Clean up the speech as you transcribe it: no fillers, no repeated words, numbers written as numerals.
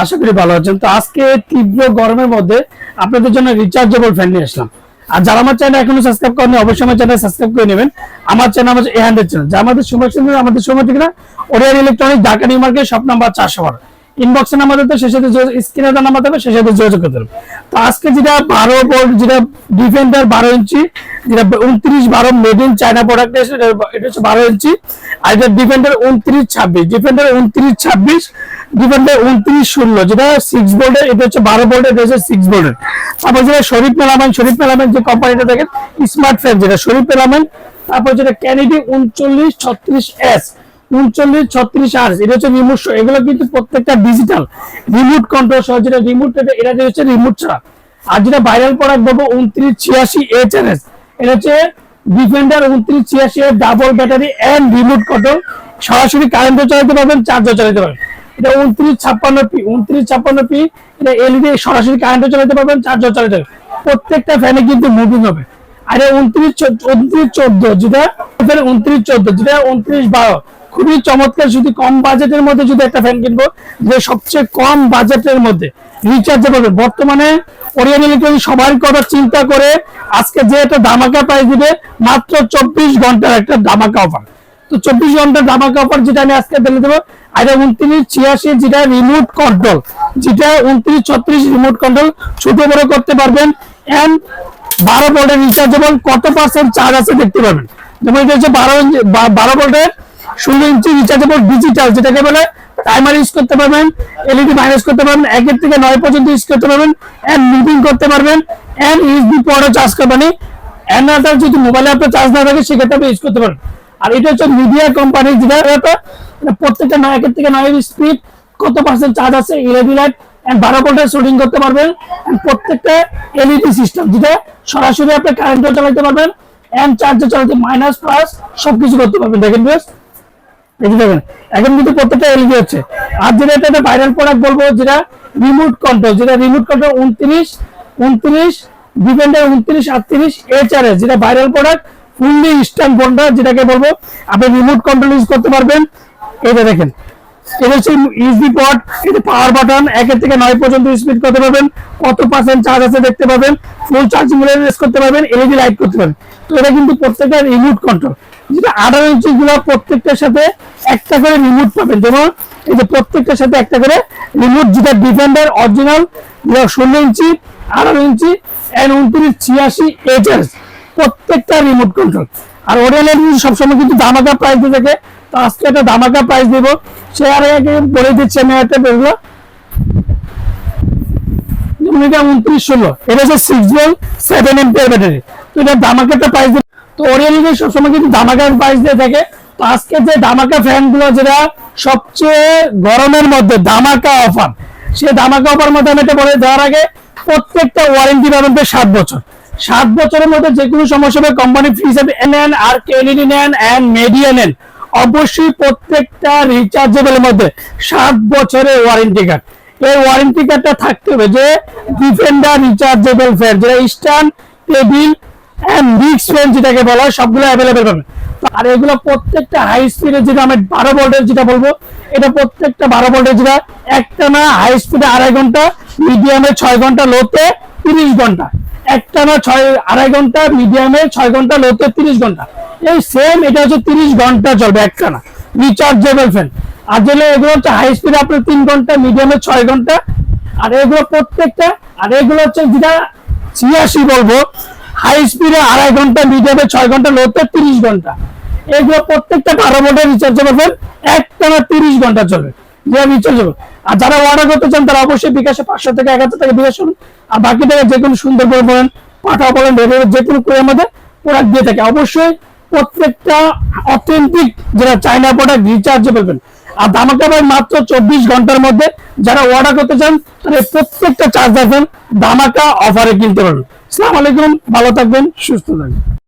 আশা করি ভালো আছেন। তো আজকে তীব্র গরমের মধ্যে আপনাদের জন্য রিচার্জেবল ফ্যান নিয়ে আসলাম। আর যারা আমার চ্যানেল এখনো সাবস্ক্রাইব করেনি অবশ্যই আমার চ্যানেল সাবস্ক্রাইব করে নেবেন। আমার চ্যানেল হচ্ছে A100 চ্যানেল, যা আমাদের সময় ঠিকানা Orion electronic, Dhaka new market, shop number 412। ইনবক্সে নাম্বার দিতে, সেই সাথে স্ক্রিনে দেওয়া নাম্বার দেবে, সেই সাথে যোগাযোগ করতে হবে। তো আজকে যেটা 12 ভোল্ট, যেটা ডিফেন্ডার 12 ইঞ্চি, যেটা 29/12 মেড ইন চায়না প্রোডাক্ট, এটা হচ্ছে 12 ইঞ্চি। আর এটা ডিফেন্ডার 29/26, ডিফেন্ডার 29/26, ডিফেন্ডার 29/16, যেটা 6 ভোল্টের, এটা হচ্ছে 12 ভোল্টের, এটা হচ্ছে 6 ভোল্টের। তারপর যেটা শরীফ মেলামেন যে কোম্পানিটা দেখেন, স্মার্ট ফ্যান, যেটা শরীফ মেলামেন। তারপর যেটা ক্যানেডি 3936S, 3936R, এটা হচ্ছে রিমোট। এগুলো কিন্তু প্রত্যেকটা ডিজিটাল রিমোট কন্ট্রোল সহ, যেটা রিমোট, এটা হচ্ছে রিমোট ছাড়া। আর যেটা ভাইরাল প্রোডাক্ট বলবো 2986HS, এটা হচ্ছে Defender 2986 double battery and remote control, সরাসরি কারেন্টও চালাতে পারবেন, চার্জও চালাতে পারবেন। এটা 2956P, এটা এলইডি, সরাসরি কারেন্টও চালাতে পারবেন, চার্জও চালাতে পারবেন। প্রত্যেকটা ফ্যানে কিন্তু মুভিং হবে। আর 2914, যেটা 2914, যেটা 29/12, খুবই চমৎকার। যদি কম বাজেটের মধ্যে যদি একটা ফ্যান কিনবো, যে সবচেয়ে কম বাজেটের মধ্যে রিচার্জেবল, বর্তমানে ওরিয়ান ইলেকট্রনিক সবার কথা চিন্তা করে আজকে যে একটা ধামাকা প্রাইস দিবে, মাত্র 24 ঘন্টার একটা ধামাকা অফার। তো 24 ঘন্টার ধামাকা অফার যেটা আমি আজকে বলে দেবো। আর 2986, যেটা রিমোট কন্ট্রোল, যেটা 2936 রিমোট কন্ট্রোল, ছোট বড় করতে পারবেন। এন্ড 12 ভোল্টের রিচার্জেবল, কত পার্সেন্ট চার্জ আছে দেখতে পাবেন। যেমন এটা হচ্ছে 12 ভোল্টের 16 ইঞ্চি রিচার্জেবল ডিজিটাল, যেটাকে বলে টাইমার ইউজ করতে পারবেন, এলইডি মাইনাস করতে পারবেন, 1 থেকে 9 পর্যন্ত ইউজ করতে পারবেন, এন্ড মিটিং করতে পারবেন, এন্ড ইউএসবি পোর্টও চার্জ করবেন। এন্ড যদি মোবাইলে আপনার চার্জ না থাকে সেক্ষেত্রে আপনি ইউজ করতে পারবেন। আর এটা হচ্ছে মিডিয়া কোম্পানি, যেটা প্রত্যেকটা 1 থেকে 9 স্পিড, কত পার্সেন্ট চার্জ আছে, এলইডি লাইট, এন্ড 12 ভোল্টের শুটিং করতে পারবেন। প্রত্যেকটা এলইডি সিস্টেম, যেটা সরাসরি আপনি কারেন্টও চালাতে পারবেন, এন্ড চার্জও চালাতে, মাইনাস প্লাস সবকিছু করতে পারবেন। দেখেন দেখেন এখন কিন্তু প্রত্যেকটা এলইডি হচ্ছে। আর যেটা একটা ভাইরাল প্রোডাক্ট বলবো, যেটা রিমোট কন্ট্রোল, যেটা রিমোট কন্ট্রোল 29 ডিফেন্ডার 2938HRS, যেটা ভাইরাল প্রোডাক্ট, ফুললি স্ট্যান্ড ফোনটা, যেটাকে বলবো আপনি রিমোট কন্ট্রোল ইউজ করতে পারবেন। এটা দেখেন, এটা হচ্ছে ইউএসবি পোর্ট, এটা পাওয়ার বাটন, 1 থেকে 9 পর্যন্ত স্পিড করতে পারবেন, কত পার্সেন্ট চার্জ আছে দেখতে পাবেন, ফুল চার্জিং রেস করতে পারবেন, এলইডি লাইট করতে পারবেন। তো এটা কিন্তু প্রত্যেকটা রিমোট কন্ট্রোল, যেটা 18 ইঞ্চি গুলো প্রত্যেকটার সাথে একটা করে রিমোট পাবেন। যেমন এই যে প্রত্যেকটার সাথে একটা করে রিমোট, যেটা Defender original 16 inch, 18 inch, and 2986HS, প্রত্যেকটা রিমোট কন্ট্রোল। আর ওরিয়ান সবসময় কিন্তু ধামাকা প্রাইস দিয়ে থাকে। তো আজকে একটা ধামাকা প্রাইস দেবো, সে আগে বলে দিচ্ছে আমি একটা বেরোলো, যেমন এটা 2916, এটা হচ্ছে 6 ভোল্ট 7 এম্পিয়ার ব্যাটারি। তো এটা ধামাকাটা প্রাইস দেবে। তো ওরিয়ান সবসময় কিন্তু ধামাকার প্রাইস দিয়ে থাকে। তো আজকে যে ধামাকা ফ্যান গুলো, যেটা সবচেয়ে গরমের মধ্যে ধামাকা অফার, সেই ধামাকা অফার মধ্যে আমি এটা বলে দেওয়ার আগে, প্রত্যেকটা ওয়ারেন্টি পাবেন 7 বছর। 7 বছরের মধ্যে যে কোনো সমস্যা হবে, কোম্পানি ফ্রি হিসাবে নেন আর কেএলইডি নেন এন্ড মিডিয়া নেন, অবশ্যই প্রত্যেকটা রিচার্জেবলের মধ্যে 7 বছরের ওয়ারেন্টি কার্ড। এই ওয়ারেন্টি কার্ডটা থাকতে হবে, যে ডিফেন্ডার রিচার্জেবল ফ্যান, যেটা stand, table and mix fan, যেটাকে বলা হয়, সবগুলো অ্যাভেলেবেল পাবেন। আর এগুলো প্রত্যেকটা হাই স্পিডে, যেটা আমি 12 ভোল্টের যেটা বলবো, এটা প্রত্যেকটা 12 ভোল্টের, যেটা একটা না হাই স্পিডে 2.5 ঘন্টা, মিডিয়ামে 6 ঘন্টা, লোতে 30 ঘন্টা, একটা না 2.5 ঘন্টা, মিডিয়ামে 6 ঘন্টা, লোতে 30 ঘন্টা। এই সেম এটা হচ্ছে 30 ঘন্টা চলবে একটা না রিচার্জেবল ফ্যান। আর যেগুলো এগুলো হচ্ছে হাই স্পিডে আপনার 3 ঘন্টা, মিডিয়ামে 6 ঘন্টা। আর এগুলো প্রত্যেকটা, আর এগুলো হচ্ছে যেটা 86 বলবো, হাই স্পিডে 2.5 ঘন্টা, মিডিয়ামে 6 ঘন্টা, লোতে 30 ঘন্টা। এগুলো প্রত্যেকটা 12 ভোল্টের রিচার্জেবল ফ্যান, একটা না 30 ঘন্টা চলবে, যে রিচার্জেবল। আর যারা অর্ডার করতে চান, তারা অবশ্যই বিকাশে 500 থেকে 1000 টাকা বিকাশ করুন। আর বাকি টাকা যে কোনো সুন্দর করে বলেন, পাঠা বলেন, যে কোনো করে আমাদের প্রোডাক্ট দিয়ে থাকে। অবশ্যই প্রত্যেকটা অথেন্টিক, যেটা চায়না প্রোডাক্ট, রিচার্জেবল ফ্যান। আর ধামাকা পাবেন মাত্র 24 ঘন্টার মধ্যে। যারা অর্ডার করতে চান, তারা প্রত্যেকটা চার্জার ফ্যান ধামাকা অফারে কিনতে পারবেন। আসসালামু আলাইকুম, ভালো থাকবেন, সুস্থ থাকবেন।